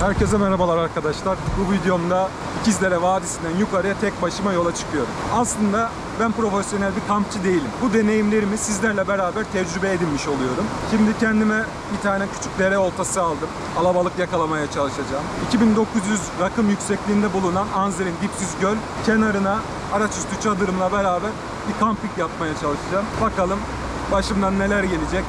Herkese merhabalar arkadaşlar. Bu videomda İkizdere Vadisi'nden yukarıya tek başıma yola çıkıyorum. Aslında ben profesyonel bir kampçı değilim. Bu deneyimlerimi sizlerle beraber tecrübe edinmiş oluyorum. Şimdi kendime bir tane küçük dere oltası aldım. Alabalık yakalamaya çalışacağım. 2900 rakım yüksekliğinde bulunan Anzer'in dipsiz göl kenarına araçüstü çadırımla beraber bir kamping yapmaya çalışacağım. Bakalım başımdan neler gelecek.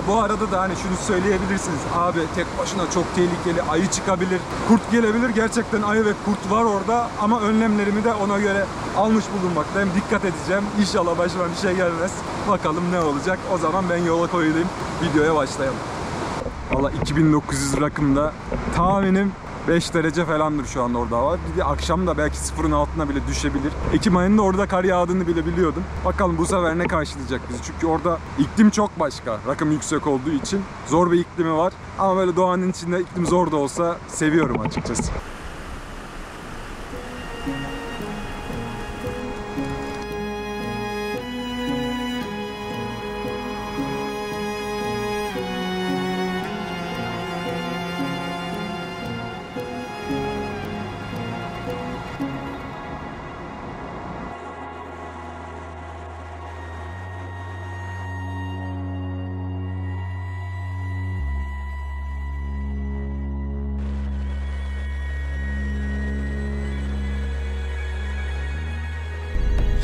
Bu arada da hani şunu söyleyebilirsiniz. Abi tek başına çok tehlikeli, ayı çıkabilir, kurt gelebilir. Gerçekten ayı ve kurt var orada ama önlemlerimi de ona göre almış bulunmaktayım. Dikkat edeceğim. İnşallah başıma bir şey gelmez. Bakalım ne olacak. O zaman ben yola koyulayım. Videoya başlayalım. Valla 2900 rakımda tahminim 5 derece falandır şu anda orada hava. Bir de akşam da belki sıfırın altına bile düşebilir. Ekim ayında orada kar yağdığını bile biliyordum. Bakalım bu sefer ne karşılayacak bizi. Çünkü orada iklim çok başka. Rakım yüksek olduğu için zor bir iklimi var. Ama böyle doğanın içinde iklim zor da olsa seviyorum açıkçası.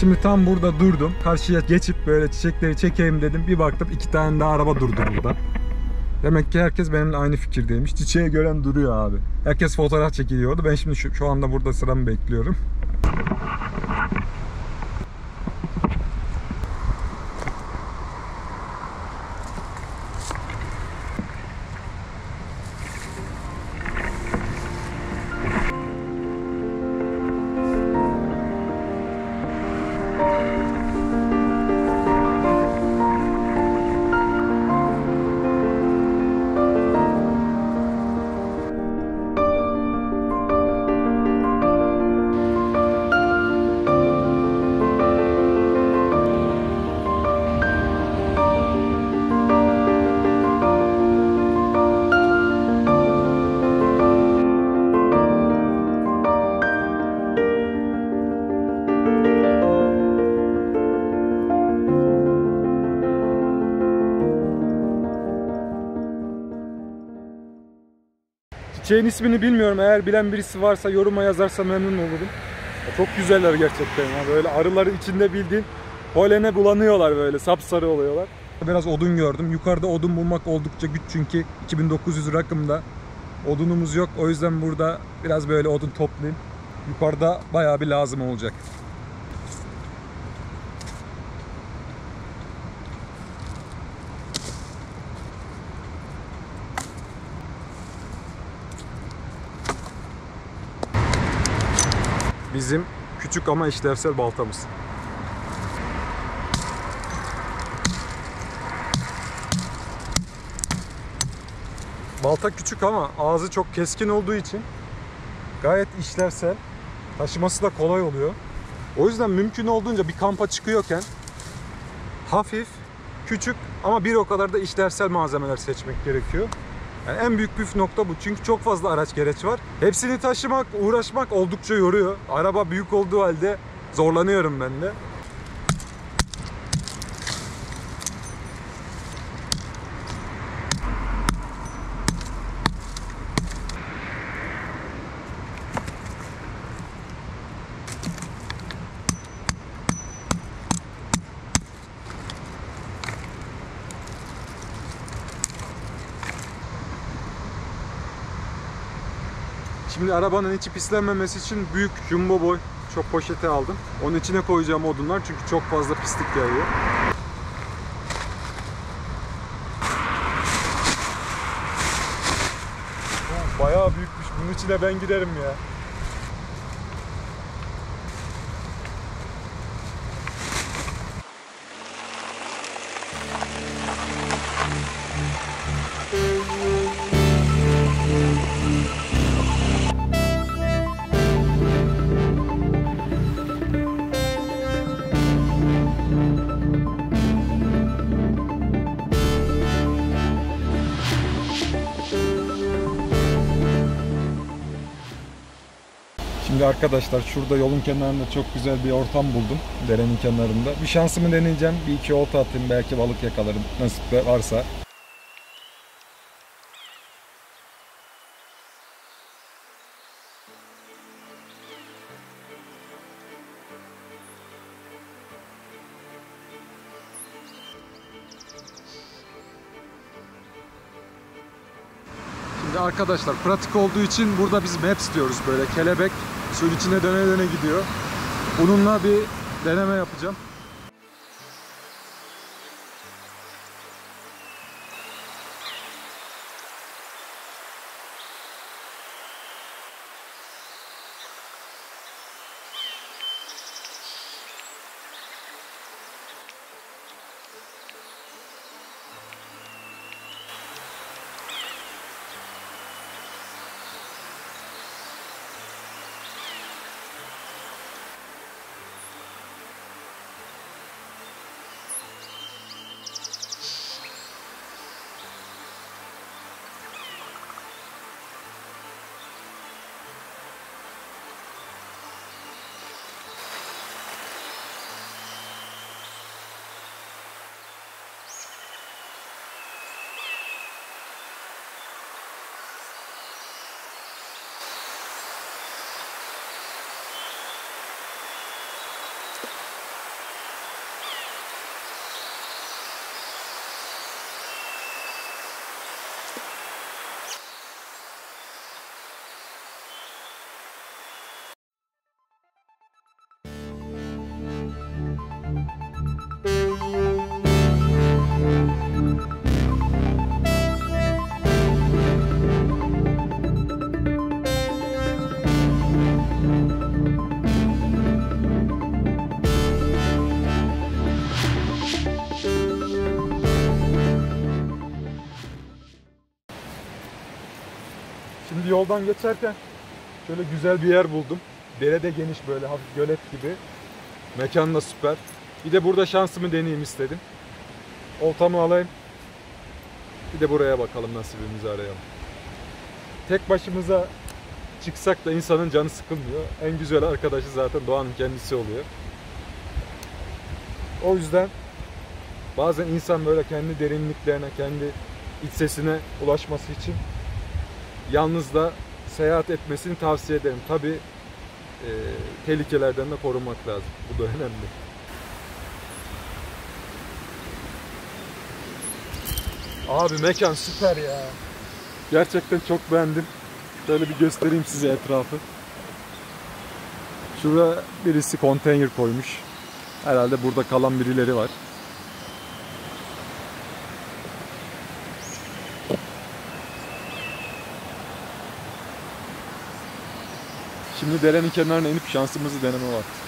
Şimdi tam burada durdum. Karşıya geçip böyle çiçekleri çekeyim dedim. Bir baktım 2 tane daha araba durdu burada. Demek ki herkes benimle aynı fikirdeymiş. Çiçeği gören duruyor abi. Herkes fotoğraf çekiliyordu. Ben şimdi şu anda burada sıramı bekliyorum. Çiçeğin ismini bilmiyorum. Eğer bilen birisi varsa yoruma yazarsa memnun olurum. Çok güzeller gerçekten ya. Böyle arıları içinde bildiğin polene bulanıyorlar, böyle sapsarı oluyorlar. Biraz odun gördüm. Yukarıda odun bulmak oldukça güç çünkü 2900 rakımda odunumuz yok. O yüzden burada biraz böyle odun toplayayım. Yukarıda bayağı bir lazım olacak. Bizim küçük ama işlevsel baltamız. Balta küçük ama ağzı çok keskin olduğu için gayet işlevsel. Taşıması da kolay oluyor. O yüzden mümkün olduğunca bir kampa çıkıyorken hafif, küçük ama bir o kadar da işlevsel malzemeler seçmek gerekiyor. Yani en büyük püf nokta bu. Çünkü çok fazla araç gereç var. Hepsini taşımak, uğraşmak oldukça yoruyor. Araba büyük olduğu halde zorlanıyorum ben de. Şimdi arabanın içi pislenmemesi için büyük jumbo boy çöp poşeti aldım. Onun içine koyacağım odunlar çünkü çok fazla pislik yağıyor. Bayağı büyükmüş. Bunun içine ben girerim ya. Şimdi arkadaşlar şurada yolun kenarında çok güzel bir ortam buldum. Derenin kenarında. Bir şansımı deneyeceğim. Bir iki olta atayım. Belki balık yakalarım. Nasip varsa. Şimdi arkadaşlar pratik olduğu için burada biz maps diyoruz böyle. Kelebek suyun içine döne döne gidiyor. Bununla bir deneme yapacağım. Şimdi yoldan geçerken şöyle güzel bir yer buldum. Dere de geniş böyle hafif gölet gibi. Mekan da süper. Bir de burada şansımı deneyeyim istedim. Oltamı alayım. Bir de buraya bakalım, nasibimizi arayalım. Tek başımıza çıksak da insanın canı sıkılmıyor. En güzel arkadaşı zaten doğanın kendisi oluyor. O yüzden bazen insan böyle kendi derinliklerine, kendi iç sesine ulaşması için yalnız da seyahat etmesini tavsiye ederim. Tabii tehlikelerden de korunmak lazım. Bu da önemli. Abi mekan süper ya. Gerçekten çok beğendim. Şöyle bir göstereyim size etrafı. Şurada birisi konteyner koymuş. Herhalde burada kalan birileri var. Şimdi derenin kenarına inip şansımızı deneme vakti.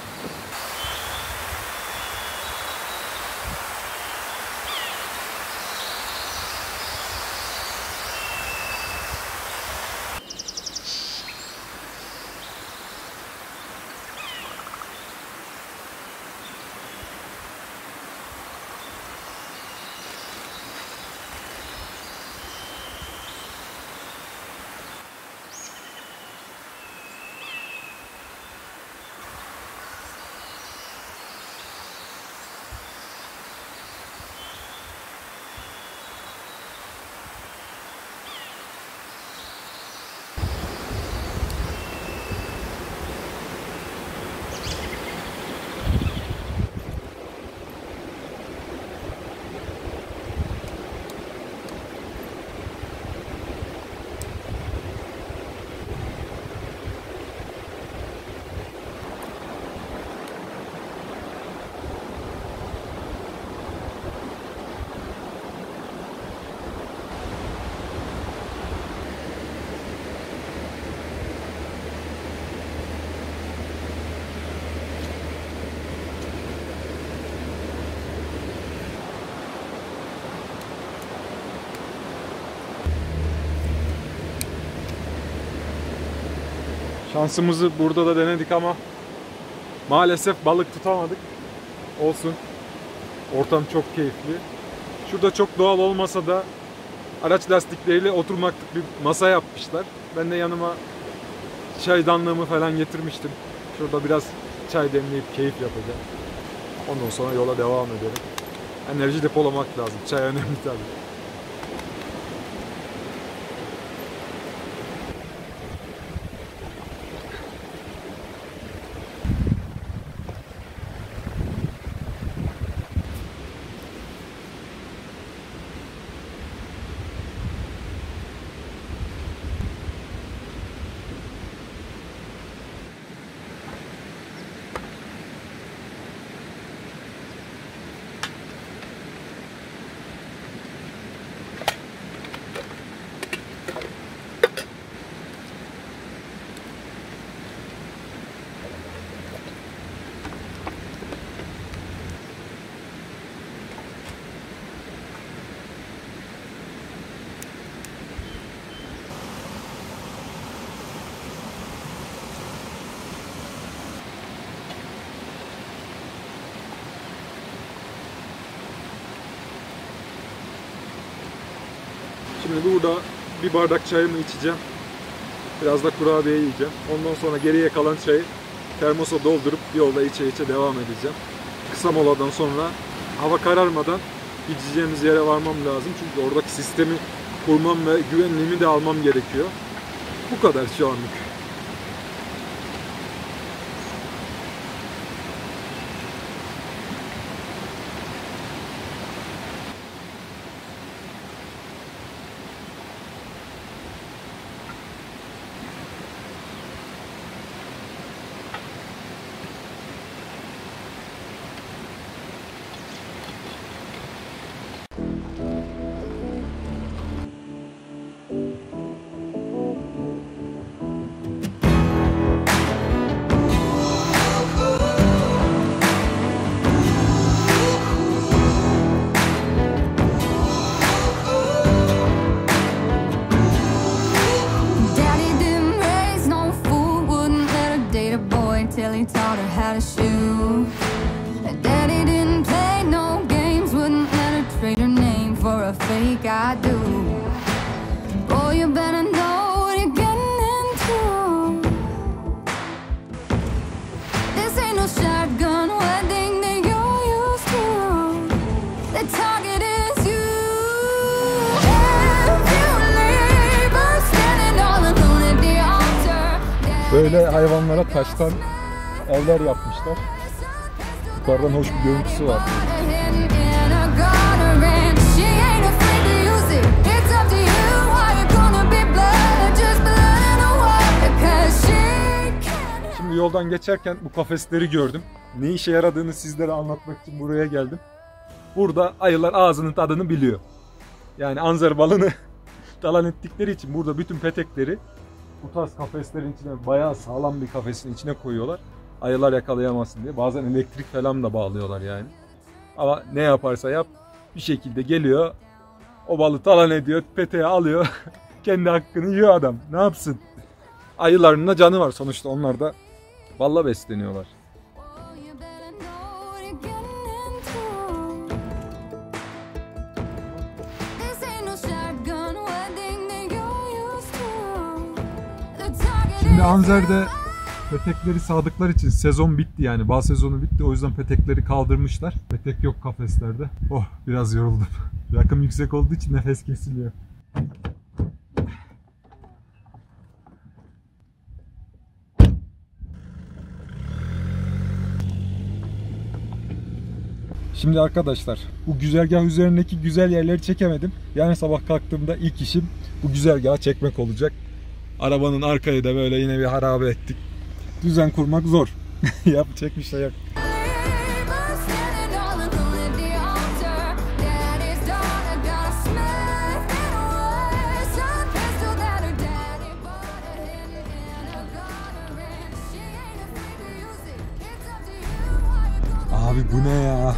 Şansımızı burada da denedik ama maalesef balık tutamadık. Olsun. Ortam çok keyifli. Şurada çok doğal olmasa da araç lastikleriyle oturmaklık bir masa yapmışlar. Ben de yanıma Çaydanlığımı falan getirmiştim. Şurada biraz çay demleyip keyif yapacağım. Ondan sonra yola devam edelim. Enerji depolamak lazım. Çay önemli tabii. Şimdi burada bir bardak çayımı içeceğim. Biraz da kurabiye yiyeceğim. Ondan sonra geriye kalan çayı termosa doldurup yolda içe içe devam edeceğim. Kısa moladan sonra hava kararmadan gideceğimiz yere varmam lazım. Çünkü oradaki sistemi kurmam ve güvenliğimi de almam gerekiyor. Bu kadar şu anlık. Till he taught her how to shoot. Daddy didn't play no games, wouldn't let her trade her name for a fake I do. Boy, you better know what you're getting into. This ain't no shotgun wedding that you're used to. The target is you. If you leave, I'm standing all alone at the altar. Böyle hayvanlara taştan evler yapmışlar. Yukarıdan hoş bir görüntüsü var. Şimdi yoldan geçerken bu kafesleri gördüm. Ne işe yaradığını sizlere anlatmak için buraya geldim. Burada ayılar ağzının tadını biliyor. Yani anzar balını talan ettikleri için burada bütün petekleri bu tarz kafeslerin içine, bayağı sağlam bir kafesin içine koyuyorlar. Ayılar yakalayamasın diye. Bazen elektrik falan da bağlıyorlar yani. Ama ne yaparsa yap bir şekilde geliyor. O balı talan ediyor, peteğe alıyor. Kendi hakkını yiyor adam. Ne yapsın? Ayıların da canı var sonuçta. Onlar da balla besleniyorlar. Şimdi Anzer'de petekleri sağdıkları için sezon bitti yani. Bal sezonu bitti. O yüzden petekleri kaldırmışlar. Petek yok kafeslerde. Oh, biraz yoruldum. Rakım yüksek olduğu için nefes kesiliyor. Şimdi arkadaşlar, bu güzergah üzerindeki güzel yerleri çekemedim. Yani sabah kalktığımda ilk işim bu güzergahı çekmek olacak. Arabanın arkayı da böyle yine bir harabe ettik. Düzen kurmak zor. Yapacak bir şey yok. Abi bu ne ya?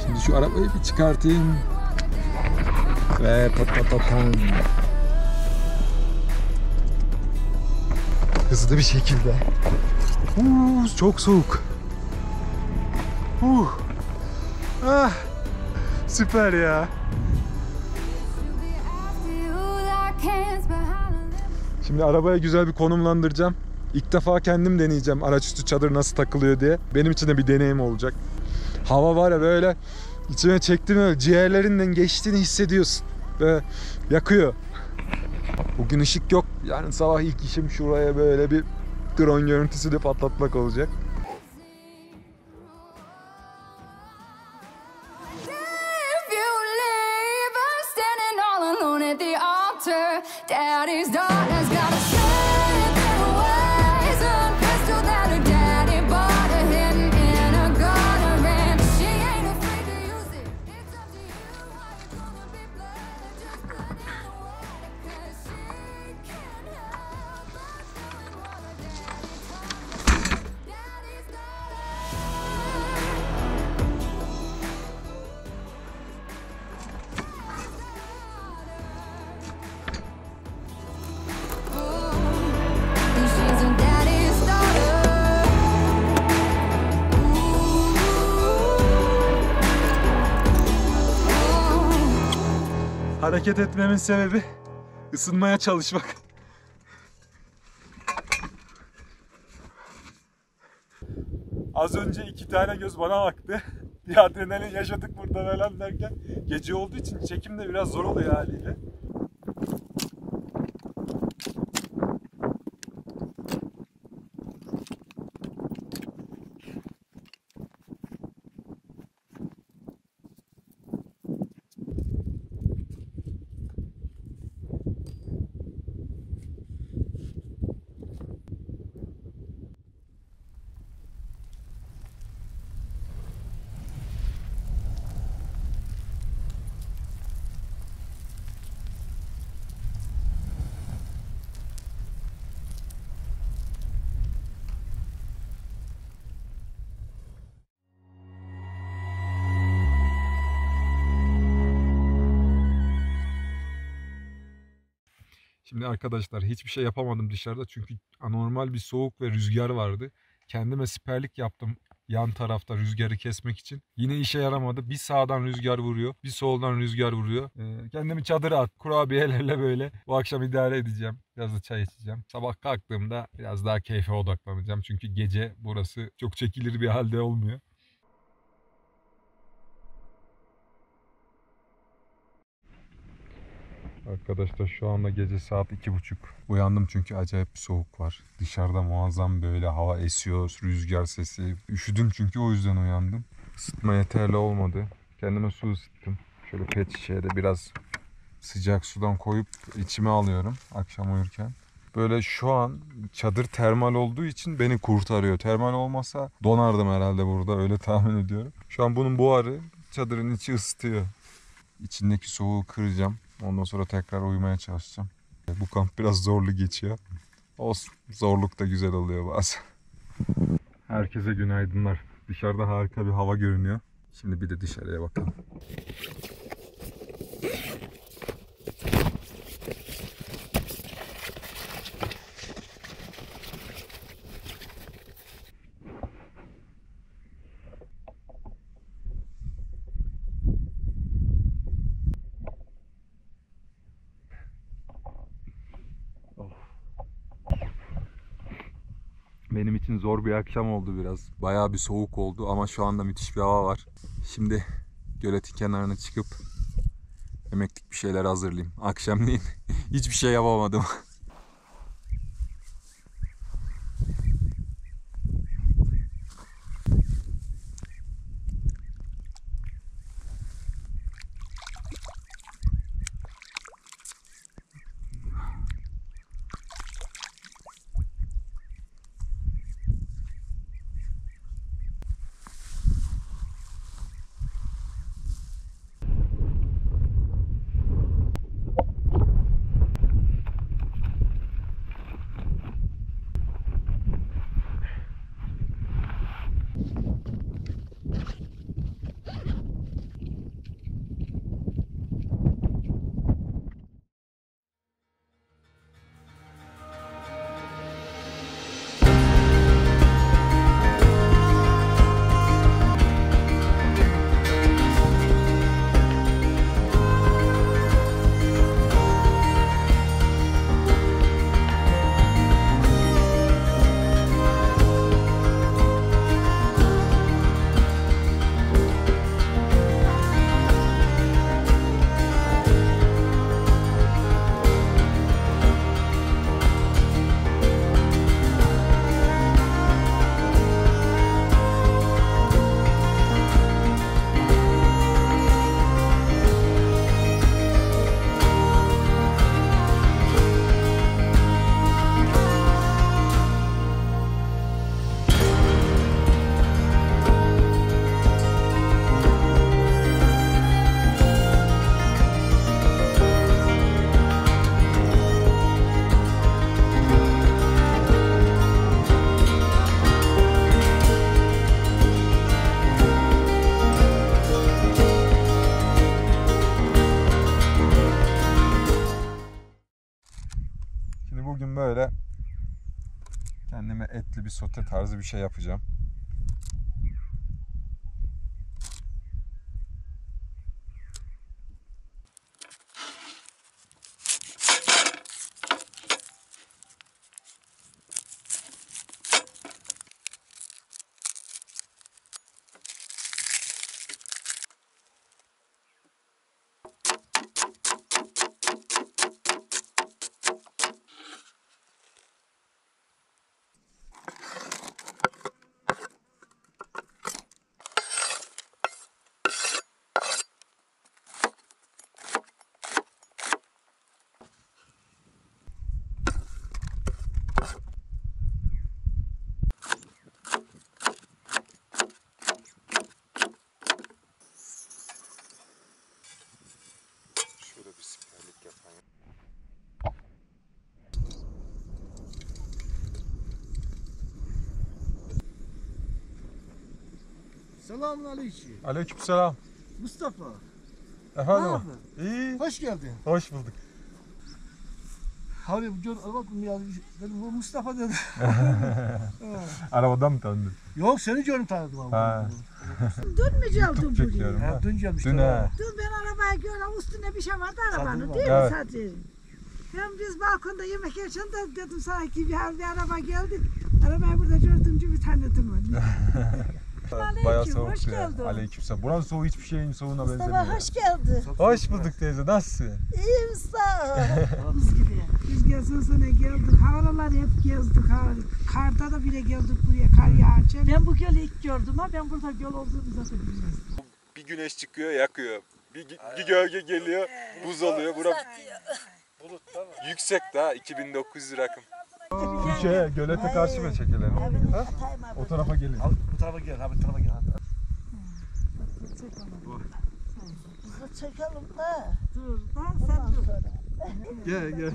Şimdi şu arabayı bir çıkartayım. Ve patatatam. Hızlı bir şekilde. Çok soğuk. Ah, süper ya. Şimdi arabaya güzel bir konumlandıracağım. İlk defa kendim deneyeceğim araçüstü çadır nasıl takılıyor diye. Benim için de bir deneyim olacak. Hava var ya böyle içine çektiğin öyle ciğerlerinden geçtiğini hissediyorsun. Ve yakıyor. Bugün ışık yok. Yani sabah ilk işim şuraya böyle bir drone görüntüsü de patlatmak olacak. If you leave, I'm standing all alone at the altar. Daddy's daughter's got a seven ways, a crystal that her daddy bought her hidden in a gutter, and she ain't afraid to use it. It's up to you how you wanna be blessed. Just put in the work, 'cause she can't help but doing what her daddy taught her. Daddy's daughter. She's a daddy's daughter. Hareket etmemin sebebi ısınmaya çalışmak. Az önce 2 tane göz bana baktı. Bir adrenalin yaşadık burada falan derken gece olduğu için çekim de biraz zor oluyor haliyle. Şimdi arkadaşlar hiçbir şey yapamadım dışarıda çünkü anormal bir soğuk ve rüzgar vardı. Kendime siperlik yaptım yan tarafta rüzgarı kesmek için. Yine işe yaramadı. Bir sağdan rüzgar vuruyor, bir soldan rüzgar vuruyor. Kendimi çadıra at, kurabiyelerle böyle bu akşam idare edeceğim. Biraz da çay içeceğim. Sabah kalktığımda biraz daha keyfe odaklanacağım. Çünkü gece burası çok çekilir bir halde olmuyor. Arkadaşlar şu anda gece saat 2:30. Uyandım çünkü acayip bir soğuk var. Dışarıda muazzam böyle hava esiyor, rüzgar sesi. Üşüdüm çünkü o yüzden uyandım. Isıtma yeterli olmadı. Kendime su ısıttım. Şöyle pet şişeye de biraz sıcak sudan koyup içime alıyorum akşam uyurken. Böyle şu an çadır termal olduğu için beni kurtarıyor. Termal olmasa donardım herhalde burada, öyle tahmin ediyorum. Şu an bunun buharı çadırın içi ısıtıyor. İçindeki soğuğu kıracağım. Ondan sonra tekrar uyumaya çalışacağım. Bu kamp biraz zorlu geçiyor. Olsun. Zorluk da güzel oluyor bazen. Herkese günaydınlar. Dışarıda harika bir hava görünüyor. Şimdi bir de dışarıya bakalım. Benim için zor bir akşam oldu biraz. Bayağı bir soğuk oldu ama şu anda müthiş bir hava var. Şimdi göletin kenarına çıkıp yemeklik bir şeyler hazırlayayım. Akşamleyin hiçbir şey yapamadım. Kendime etli bir sote tarzı bir şey yapacağım. Şöyle bir siperlik yapayım. Selamünaleyküm. Aleykümselam. Mustafa. Efendim? Ne yapıyorsun? İyi. Hoş geldin. Hoş bulduk. Abi bu bakın ya benim bu Mustafa dedi. Arabadan mı tanıdın? Yok seni canım tanıdım abi. Ha. Dün mü geldin YouTube buraya? çekiyorum. Ha, dün gelmişti. Dün he. Dün ben arabayı gördüm, üstünde bir şey vardı arabanın Satın değil var. mi Sadri? Biz balkonda yemek yerken de dedim sana ki bir araba geldi. Arabayı burada gördüğümce bir tanıdım onu. Bayağı Aleyküm, soğuk hoş ya. geldin. Aleykümselam. Buranın soğuğu hiçbir şeyin soğuğuna benzemiyor. Mustafa hoş geldin. Hoş bulduk teyze. Nasılsın? İyiyim sağ ol. Buz gibi. Biz gezden sonra geldik. Havraları hep gezdik. Karda da bile geldik buraya kar yağarken. Ben bu gölü ilk gördüm ha. Ben burada göl olduğunu zaten bilmezdim. Bir güneş çıkıyor, yakıyor. Bir gölge geliyor, buz oluyor. Bura yüksek daha 2900 rakım. Gölete karşı mı çekelim? Ha? O tarafa gelin. Al bu tarafa gel, ha bu tarafa gel. Bizi çekelim de. Dur da sen dur. Gel.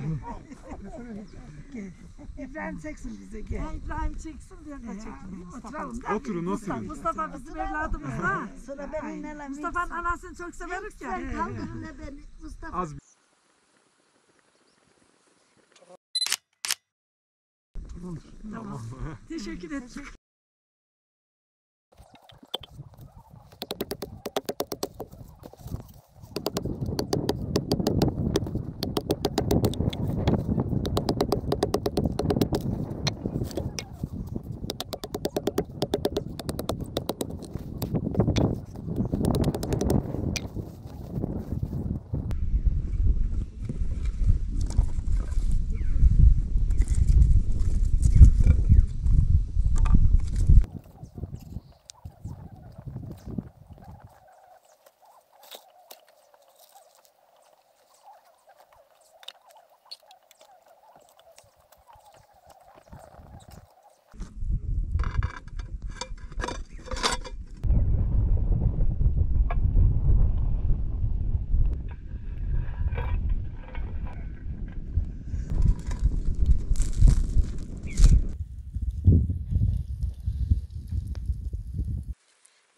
İbrahim çeksin bize gel. İbrahim çeksin ben de çekeyim. Oturalım da. Oturun. Mustafa bizim evladımız ha. Sıra benim Mustafa'nın anasını çok severiz ya. Sen kaldırın beni Mustafa. Az Tamam. Teşekkür ederim.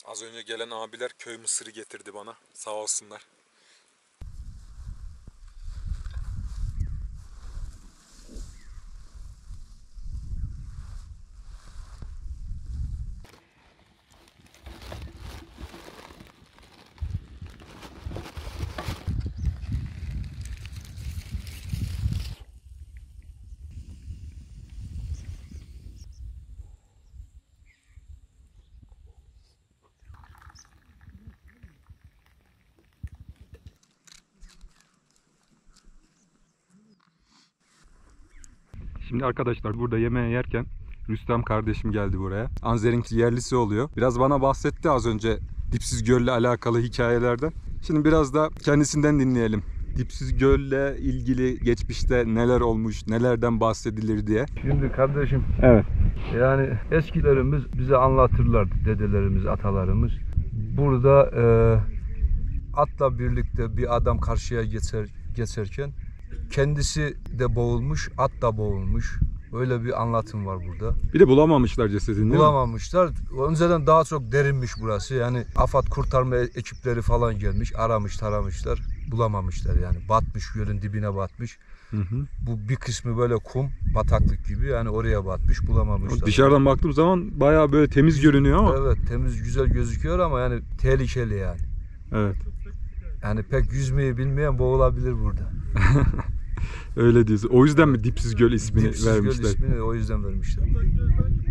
Az önce gelen abiler köy mısırı getirdi bana. Sağ olsunlar. Şimdi arkadaşlar burada yemeği yerken Rüstem kardeşim geldi buraya. Anzer'in yerlisi oluyor. Biraz bana bahsetti az önce Dipsiz Göl'le alakalı hikayelerden. Şimdi biraz da kendisinden dinleyelim. Dipsiz Göl'le ilgili geçmişte neler olmuş, nelerden bahsedilir diye. Şimdi kardeşim, Evet. yani eskilerimiz bize anlatırlardı, dedelerimiz, atalarımız. Burada atla birlikte bir adam karşıya geçerken kendisi de boğulmuş, at da boğulmuş. Öyle bir anlatım var burada. Bir de bulamamışlar cesedini değil mi? Bulamamışlar. Önceden daha çok derinmiş burası. Yani AFAD kurtarma ekipleri falan gelmiş, aramış, taramışlar. Bulamamışlar yani. Batmış, gölün dibine batmış. Bu bir kısmı böyle kum, bataklık gibi, yani oraya batmış, bulamamışlar. Dışarıdan baktığım zaman bayağı böyle temiz görünüyor ama. Evet, temiz, güzel gözüküyor ama yani tehlikeli yani. Evet. Yani pek yüzmeyi bilmeyen boğulabilir burada. Öyle diyorsun. O yüzden mi Dipsiz Göl ismini Dipsiz vermişler? Göl ismini o yüzden vermişler.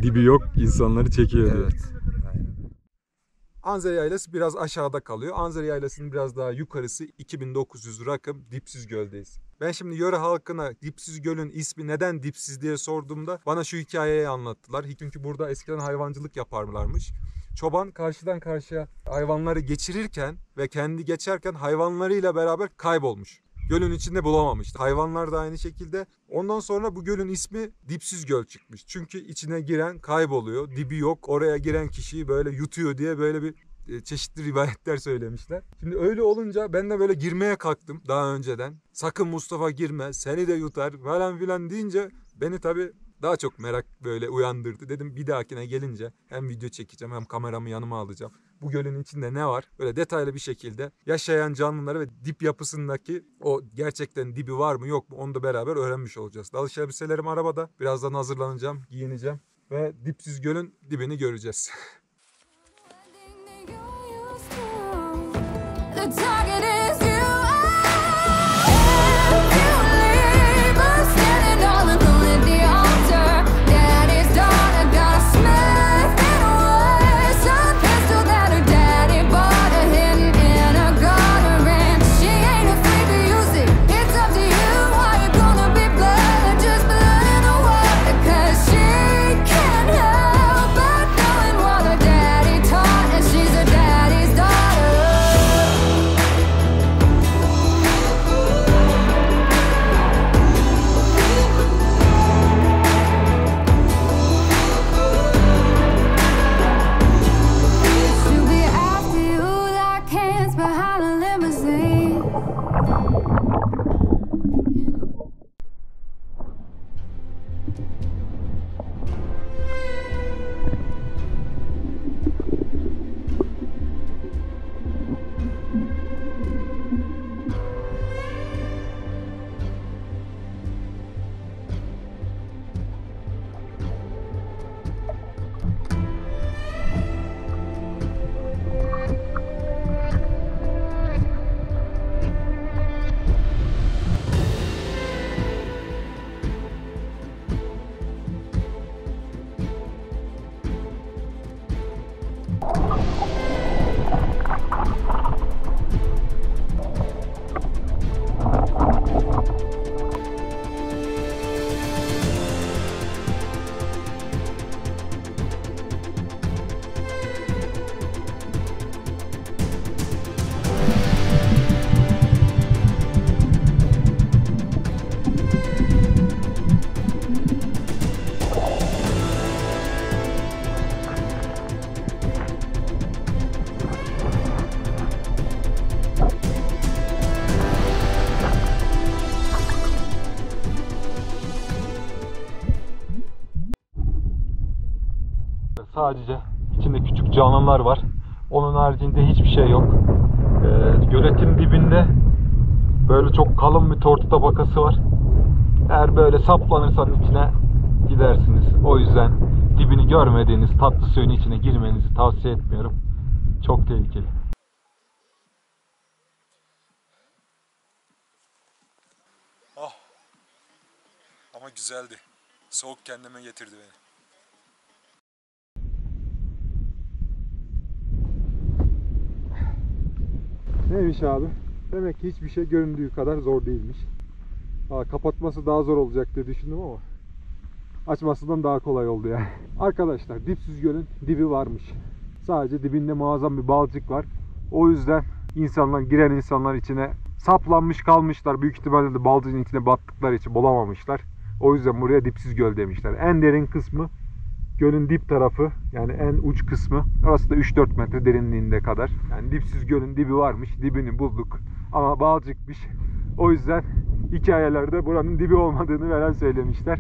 Dibi yok, insanları çekiyor diyor. Evet. Aynen. Anzere Yaylası biraz aşağıda kalıyor. Anzere Yaylası'nın biraz daha yukarısı 2900 rakım Dipsiz Göl'deyiz. Ben şimdi yöre halkına Dipsiz Göl'ün ismi neden Dipsiz diye sorduğumda bana şu hikayeyi anlattılar. Çünkü burada eskiden hayvancılık yaparlarmış. Çoban karşıdan karşıya hayvanları geçirirken ve kendi geçerken hayvanlarıyla beraber kaybolmuş. Gölün içinde bulamamıştı. Hayvanlar da aynı şekilde. Ondan sonra bu gölün ismi Dipsiz Göl çıkmış. Çünkü içine giren kayboluyor. Dibi yok. Oraya giren kişiyi böyle yutuyor diye böyle bir çeşitli rivayetler söylemişler. Şimdi öyle olunca ben de böyle girmeye kalktım daha önceden. Sakın Mustafa girme, seni de yutar falan filan deyince beni tabii daha çok merak böyle uyandırdı. Dedim bir dahakine gelince hem video çekeceğim hem kameramı yanıma alacağım. Bu gölün içinde ne var? Böyle detaylı bir şekilde yaşayan canlıları ve dip yapısındaki o gerçekten dibi var mı yok mu onu da beraber öğrenmiş olacağız. Dalış elbiselerim arabada. Birazdan hazırlanacağım, giyineceğim ve Dipsiz Göl'ün dibini göreceğiz. The target is you. If you leave us standing all alone at the altar, daddy's daughter got a smack and worse. A pistol that her daddy bought her hidden in a gutter, and she ain't afraid to use it. It's up to you. Are you gonna be blood or just blood in the water? 'Cause she can't help but knowing what her daddy taught, and she's her daddy's daughter. She'll be after you like hands behind a limousine. Sadece içinde küçük canlılar var. Onun haricinde hiçbir şey yok. Göletin dibinde böyle çok kalın bir tortu tabakası var. Eğer böyle saplanırsanız içine gidersiniz. O yüzden dibini görmediğiniz tatlı suyun içine girmenizi tavsiye etmiyorum. Çok tehlikeli. Ama güzeldi. Soğuk kendime getirdi beni. Neymiş abi? Demek ki hiçbir şey göründüğü kadar zor değilmiş. Kapatması daha zor olacak diye düşündüm ama açmasından daha kolay oldu yani. Arkadaşlar Dipsiz Göl'ün dibi varmış. Sadece dibinde muazzam bir balcık var. O yüzden giren insanlar içine saplanmış kalmışlar. Büyük ihtimalle de balcığın içine battıkları için bulamamışlar. O yüzden buraya Dipsiz Göl demişler. En derin kısmı gölün dip tarafı, yani en uç kısmı. Orası da 3-4 metre derinliğinde kadar. Yani Dipsiz Göl'ün dibi varmış. Dibini bulduk. Ama balcıkmış. O yüzden hikayelerde buranın dibi olmadığını falan söylemişler.